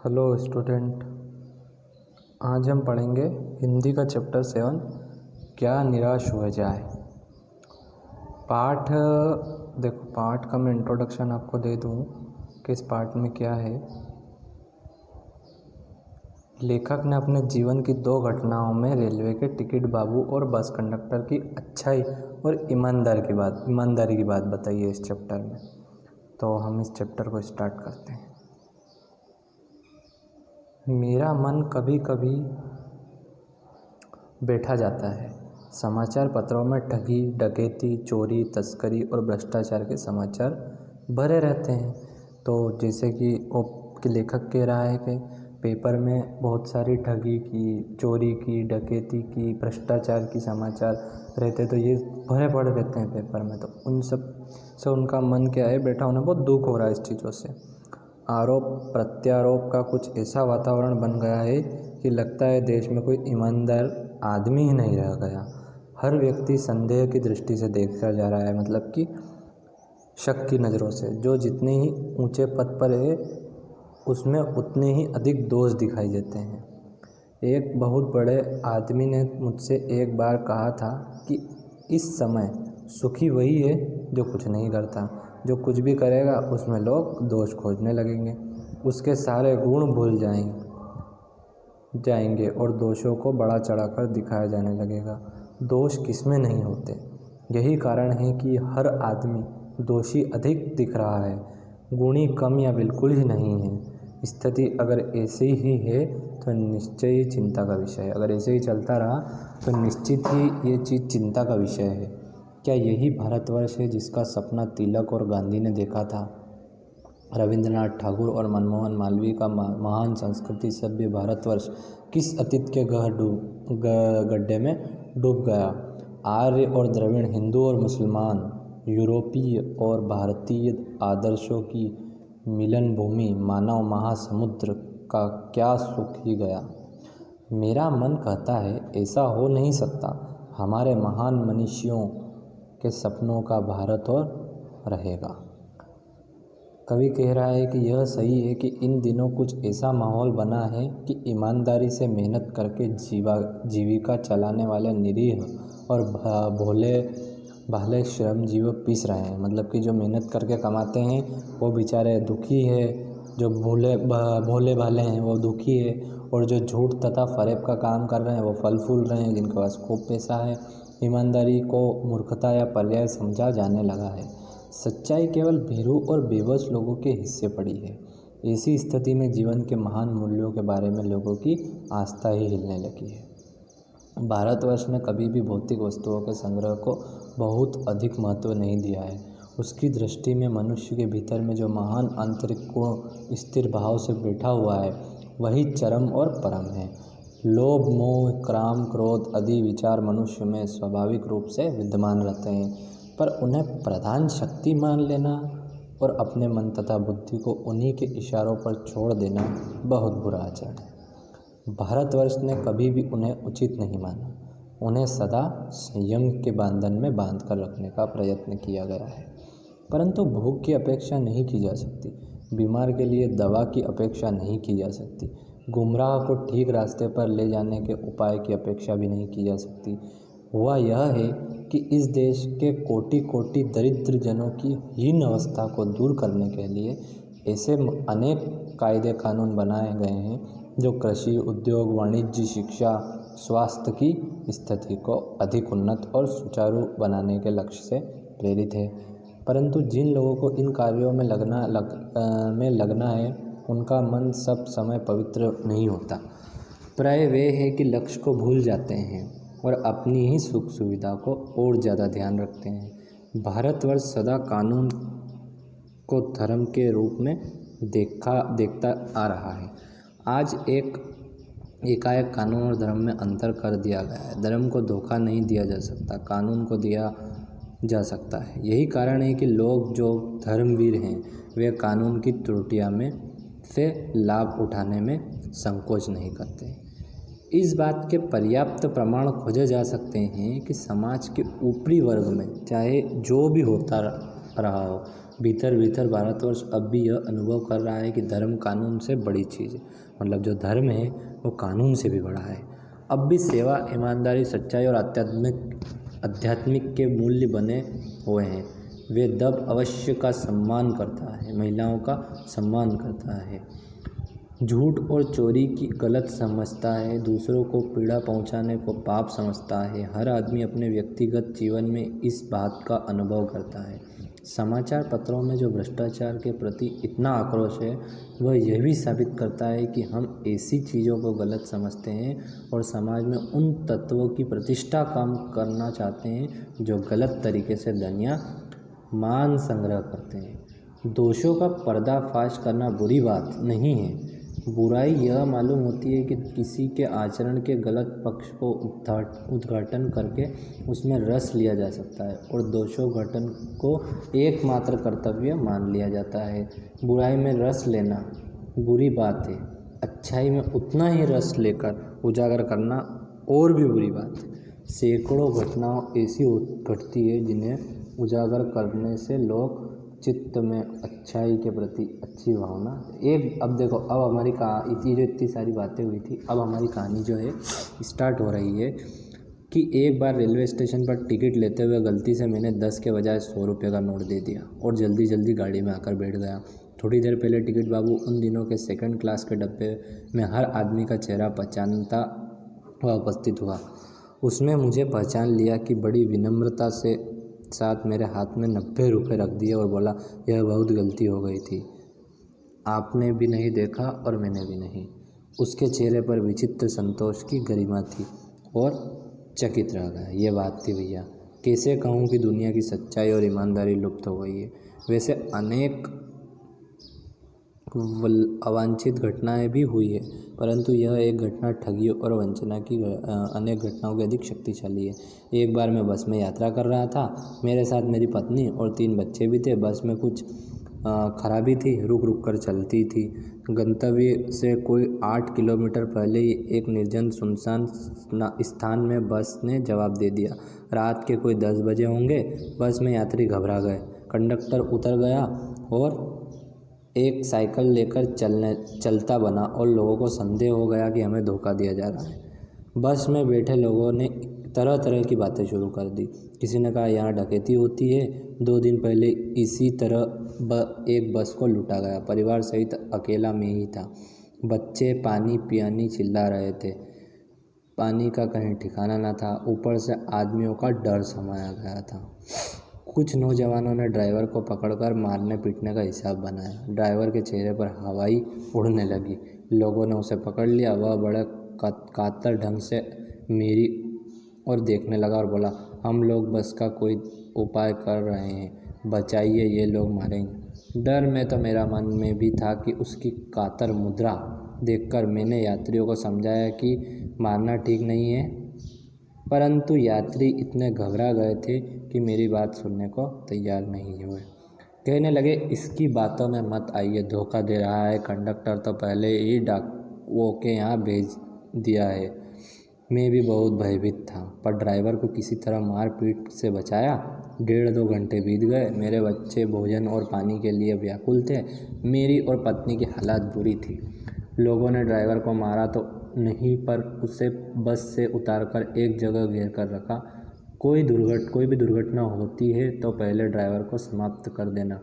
Hello student. आज हम पढ़ेंगे हिंदी का चैप्टर 7 क्या निराश हुए जाए। पाठ देखो, पाठ का मैं इंट्रोडक्शन आपको दे दूँ कि इस पाठ में क्या है। लेखक ने अपने जीवन की दो घटनाओं में रेलवे के टिकट बाबू और बस कंडक्टर की अच्छाई और ईमानदारी की बात बताई है इस चैप्टर में। तो हम इस चैप्टर को स्टार्ट करते हैं। मेरा मन कभी कभी बैठा जाता है। समाचार पत्रों में ठगी, डकैती, चोरी, तस्करी और भ्रष्टाचार के समाचार भरे रहते हैं। तो जैसे कि लेखक कह रहा है कि पेपर में बहुत सारी ठगी की, चोरी की, डकैती की, भ्रष्टाचार की समाचार रहते, तो ये भरे पड़े रहते हैं पेपर में। तो उन सब से उनका मन क्या है, बैठा उन्हें बहुत दुख हो रहा है इस चीज़ों से। आरोप प्रत्यारोप का कुछ ऐसा वातावरण बन गया है कि लगता है देश में कोई ईमानदार आदमी ही नहीं रह गया। हर व्यक्ति संदेह की दृष्टि से देखा जा रहा है, मतलब कि शक की नज़रों से। जो जितने ही ऊंचे पद पर है उसमें उतने ही अधिक दोष दिखाई देते हैं। एक बहुत बड़े आदमी ने मुझसे एक बार कहा था कि इस समय सुखी वही है जो कुछ नहीं करता। जो कुछ भी करेगा उसमें लोग दोष खोजने लगेंगे, उसके सारे गुण भूल जाएंगे और दोषों को बड़ा चढ़ाकर दिखाया जाने लगेगा। दोष किसमें नहीं होते। यही कारण है कि हर आदमी दोषी अधिक दिख रहा है, गुणी कम या बिल्कुल ही नहीं है। स्थिति अगर ऐसी ही है तो निश्चय ही चिंता का विषय है। अगर ऐसे ही चलता रहा तो निश्चित ही ये चीज़ चिंता का विषय है। क्या यही भारतवर्ष है जिसका सपना तिलक और गांधी ने देखा था? रविंद्रनाथ ठाकुर और मनमोहन मालवीय का महान संस्कृति सभ्य भारतवर्ष किस अतीत के गड्ढे में डूब गया? आर्य और द्रविड़, हिंदू और मुसलमान, यूरोपीय और भारतीय आदर्शों की मिलन भूमि मानव महासमुद्र का क्या सुख ही गया। मेरा मन कहता है ऐसा हो नहीं सकता। हमारे महान मनीषियों के सपनों का भारत और रहेगा। कवि कह रहा है कि यह सही है कि इन दिनों कुछ ऐसा माहौल बना है कि ईमानदारी से मेहनत करके जीविका चलाने वाले निरीह और भोले भाले श्रमजीवी पिस रहे हैं। मतलब कि जो मेहनत करके कमाते हैं वो बेचारे दुखी है, जो भोले भाले हैं वो दुखी है, और जो झूठ तथा फरेब का काम कर रहे हैं वो फल फूल रहे हैं, जिनके पास खूब पैसा है। ईमानदारी को मूर्खता या पर्याय समझा जाने लगा है। सच्चाई केवल भीरू और बेबस लोगों के हिस्से पड़ी है। ऐसी स्थिति में जीवन के महान मूल्यों के बारे में लोगों की आस्था ही हिलने लगी है। भारतवर्ष ने कभी भी भौतिक वस्तुओं के संग्रह को बहुत अधिक महत्व नहीं दिया है। उसकी दृष्टि में मनुष्य के भीतर में जो महान आंतरिक गुण स्थिर भाव से बैठा हुआ है वही चरम और परम है। लोभ, मोह, काम, क्रोध आदि विचार मनुष्य में स्वाभाविक रूप से विद्यमान रहते हैं, पर उन्हें प्रधान शक्ति मान लेना और अपने मन तथा बुद्धि को उन्हीं के इशारों पर छोड़ देना बहुत बुरा आचरण है। भारतवर्ष ने कभी भी उन्हें उचित नहीं माना। उन्हें सदा संयम के बंधन में बांध कर रखने का प्रयत्न किया गया है। परंतु भूख की अपेक्षा नहीं की जा सकती, बीमार के लिए दवा की अपेक्षा नहीं की जा सकती, गुमराह को ठीक रास्ते पर ले जाने के उपाय की अपेक्षा भी नहीं की जा सकती। हुआ यह है कि इस देश के कोटि कोटि दरिद्र जनों की हीन अवस्था को दूर करने के लिए ऐसे अनेक कायदे कानून बनाए गए हैं जो कृषि, उद्योग, वाणिज्य, शिक्षा, स्वास्थ्य की स्थिति को अधिक उन्नत और सुचारू बनाने के लक्ष्य से प्रेरित है। परंतु जिन लोगों को इन कार्यों में लगना है उनका मन सब समय पवित्र नहीं होता। प्राय वे है कि लक्ष्य को भूल जाते हैं और अपनी ही सुख सुविधा को और ज़्यादा ध्यान रखते हैं। भारतवर्ष सदा कानून को धर्म के रूप में देखता आ रहा है। आज एकाएक कानून और धर्म में अंतर कर दिया गया है। धर्म को धोखा नहीं दिया जा सकता, कानून को दिया जा सकता है। यही कारण है कि लोग जो धर्मवीर हैं वे कानून की त्रुटियां में से लाभ उठाने में संकोच नहीं करते। इस बात के पर्याप्त प्रमाण खोजे जा सकते हैं कि समाज के ऊपरी वर्ग में चाहे जो भी होता रहा हो। भीतर भीतर भारतवर्ष अब भी यह अनुभव कर रहा है कि धर्म कानून से बड़ी चीज़ है। मतलब जो धर्म है वो कानून से भी बड़ा है। अब भी सेवा, ईमानदारी, सच्चाई और आध्यात्मिक के मूल्य बने हुए हैं। वे दब अवश्य का सम्मान करता है, महिलाओं का सम्मान करता है, झूठ और चोरी की गलत समझता है, दूसरों को पीड़ा पहुंचाने को पाप समझता है। हर आदमी अपने व्यक्तिगत जीवन में इस बात का अनुभव करता है। समाचार पत्रों में जो भ्रष्टाचार के प्रति इतना आक्रोश है, वह यह भी साबित करता है कि हम ऐसी चीज़ों को गलत समझते हैं और समाज में उन तत्वों की प्रतिष्ठा कम करना चाहते हैं जो गलत तरीके से धन या मान संग्रह करते हैं। दोषों का पर्दाफाश करना बुरी बात नहीं है। बुराई यह मालूम होती है कि किसी के आचरण के गलत पक्ष को उद्घाटन करके उसमें रस लिया जा सकता है और दोषोद्घाटन को एकमात्र कर्तव्य मान लिया जाता है। बुराई में रस लेना बुरी बात है, अच्छाई में उतना ही रस लेकर उजागर करना और भी बुरी बात है। सैकड़ों घटनाएं ऐसी घटती है जिन्हें उजागर करने से लोग चित्त में अच्छाई के प्रति अच्छी भावना अब देखो, अब हमारी इतनी जो इतनी सारी बातें हुई थी, अब हमारी कहानी जो है स्टार्ट हो रही है कि एक बार रेलवे स्टेशन पर टिकट लेते हुए गलती से मैंने 10 के बजाय 100 रुपये का नोट दे दिया और जल्दी जल्दी गाड़ी में आकर बैठ गया। थोड़ी देर पहले टिकट बाबू उन दिनों के सेकंड क्लास के डब्बे में हर आदमी का चेहरा पहचानता हुआ उपस्थित हुआ। उसने मुझे पहचान लिया कि बड़ी विनम्रता से साथ मेरे हाथ में 90 रुपये रख दिए और बोला, यह बहुत गलती हो गई थी, आपने भी नहीं देखा और मैंने भी नहीं। उसके चेहरे पर विचित्र संतोष की गरिमा थी और चकित रह गया। ये बात थी भैया। कैसे कहूँ कि दुनिया की सच्चाई और ईमानदारी लुप्त हो गई है। वैसे अनेक अवांछित घटनाएं भी हुई है, परंतु यह एक घटना ठगी और वंचना की अनेक घटनाओं के अधिक शक्तिशाली है। एक बार मैं बस में यात्रा कर रहा था। मेरे साथ मेरी पत्नी और 3 बच्चे भी थे। बस में कुछ खराबी थी, रुक रुक कर चलती थी। गंतव्य से कोई 8 किलोमीटर पहले ही एक निर्जन सुनसान स्थान में बस ने जवाब दे दिया। रात के कोई 10 बजे होंगे। बस में यात्री घबरा गए। कंडक्टर उतर गया और एक साइकिल लेकर चलता बना और लोगों को संदेह हो गया कि हमें धोखा दिया जा रहा है। बस में बैठे लोगों ने तरह तरह की बातें शुरू कर दी। किसी ने कहा यहाँ डकैती होती है, 2 दिन पहले इसी तरह एक बस को लूटा गया, परिवार सहित अकेला मैं ही था। बच्चे पानी पियानी चिल्ला रहे थे, पानी का कहीं ठिकाना न था। ऊपर से आदमियों का डर समाया गया था। कुछ नौजवानों ने ड्राइवर को पकड़कर मारने पीटने का हिसाब बनाया। ड्राइवर के चेहरे पर हवाई उड़ने लगी। लोगों ने उसे पकड़ लिया। वह बड़े कातर ढंग से मेरी और देखने लगा और बोला, हम लोग बस का कोई उपाय कर रहे हैं, बचाइए, ये लोग मारेंगे। डर में तो मेरा मन में भी था कि उसकी कातर मुद्रा देखकर मैंने यात्रियों को समझाया कि मारना ठीक नहीं है, परंतु यात्री इतने घबरा गए थे कि मेरी बात सुनने को तैयार नहीं हुए। कहने लगे, इसकी बातों में मत आइए, धोखा दे रहा है, कंडक्टर तो पहले ही डाकुओं के यहाँ भेज दिया है। मैं भी बहुत भयभीत था, पर ड्राइवर को किसी तरह मार पीट से बचाया। 1.5-2 घंटे बीत गए। मेरे बच्चे भोजन और पानी के लिए व्याकुल थे। मेरी और पत्नी की हालत बुरी थी। लोगों ने ड्राइवर को मारा तो नहीं, पर उसे बस से उतारकर एक जगह घेर कर रखा। कोई भी दुर्घटना होती है तो पहले ड्राइवर को समाप्त कर देना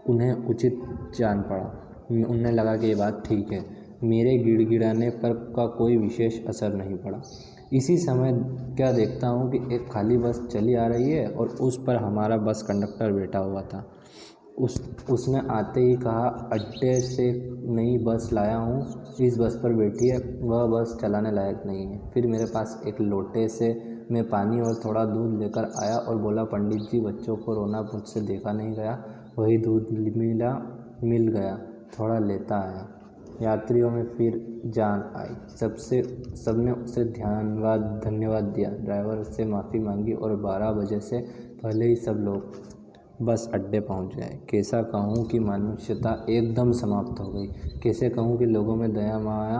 उन्हें उचित जान पड़ा। उन्हें लगा कि ये बात ठीक है। मेरे गिड़गिड़ाने पर का कोई विशेष असर नहीं पड़ा। इसी समय क्या देखता हूँ कि एक खाली बस चली आ रही है और उस पर हमारा बस कंडक्टर बैठा हुआ था। उसने आते ही कहा, अड्डे से नई बस लाया हूँ, इस बस पर बैठिए, वह बस चलाने लायक नहीं है। फिर मेरे पास एक लोटे से मैं पानी और थोड़ा दूध लेकर आया और बोला, पंडित जी, बच्चों को रोना मुझसे देखा नहीं गया। वही दूध मिल गया, थोड़ा लेता आया। यात्रियों में फिर जान आई। सबने उसे धन्यवाद दिया। ड्राइवर से माफ़ी मांगी और 12 बजे से पहले ही सब लोग बस अड्डे पहुंच गए। कैसा कहूँ कि मनुष्यता एकदम समाप्त हो गई। कैसे कहूँ कि लोगों में दया माया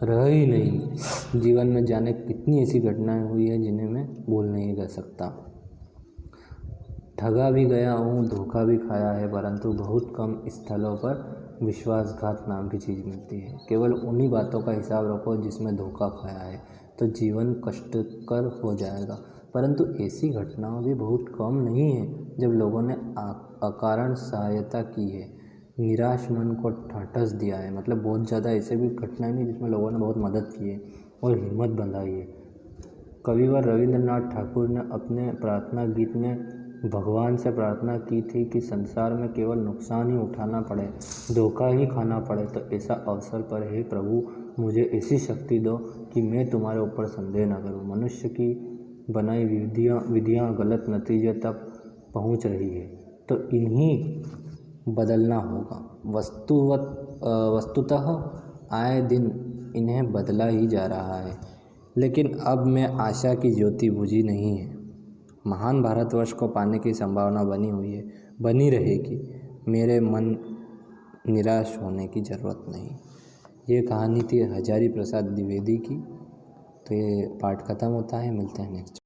रह ही नहीं। जीवन में जाने कितनी ऐसी घटनाएं हुई है जिन्हें मैं भूल नहीं कर सकता। ठगा भी गया हूँ, धोखा भी खाया है, परंतु बहुत कम स्थलों पर विश्वासघात नाम की चीज़ मिलती है। केवल उन्हीं बातों का हिसाब रखो जिसमें धोखा खाया है, तो जीवन कष्टकर हो जाएगा। परंतु ऐसी घटनाएं भी बहुत कम नहीं है जब लोगों ने अकारण सहायता की है, निराश मन को ढांढस दिया है। मतलब बहुत ज़्यादा ऐसे भी घटनाएं नहीं जिसमें लोगों ने बहुत मदद की है और हिम्मत बंधाई है। कविवर रविंद्रनाथ ठाकुर ने अपने प्रार्थना गीत में भगवान से प्रार्थना की थी कि संसार में केवल नुकसान ही उठाना पड़े, धोखा ही खाना पड़े, तो ऐसा अवसर पर हे प्रभु मुझे ऐसी शक्ति दो कि मैं तुम्हारे ऊपर संदेह न करूं। मनुष्य की बनाई विधियाँ गलत नतीजे तक पहुंच रही है, तो इन्हीं बदलना होगा। वस्तुतः आए दिन इन्हें बदला ही जा रहा है, लेकिन अब में आशा की ज्योति बुझी नहीं है। महान भारतवर्ष को पाने की संभावना बनी हुई है, बनी रहेगी। मेरे मन निराश होने की ज़रूरत नहीं। ये कहानी थी हजारी प्रसाद द्विवेदी की। तो ये पार्ट ख़त्म होता है, मिलते हैं नेक्स्ट।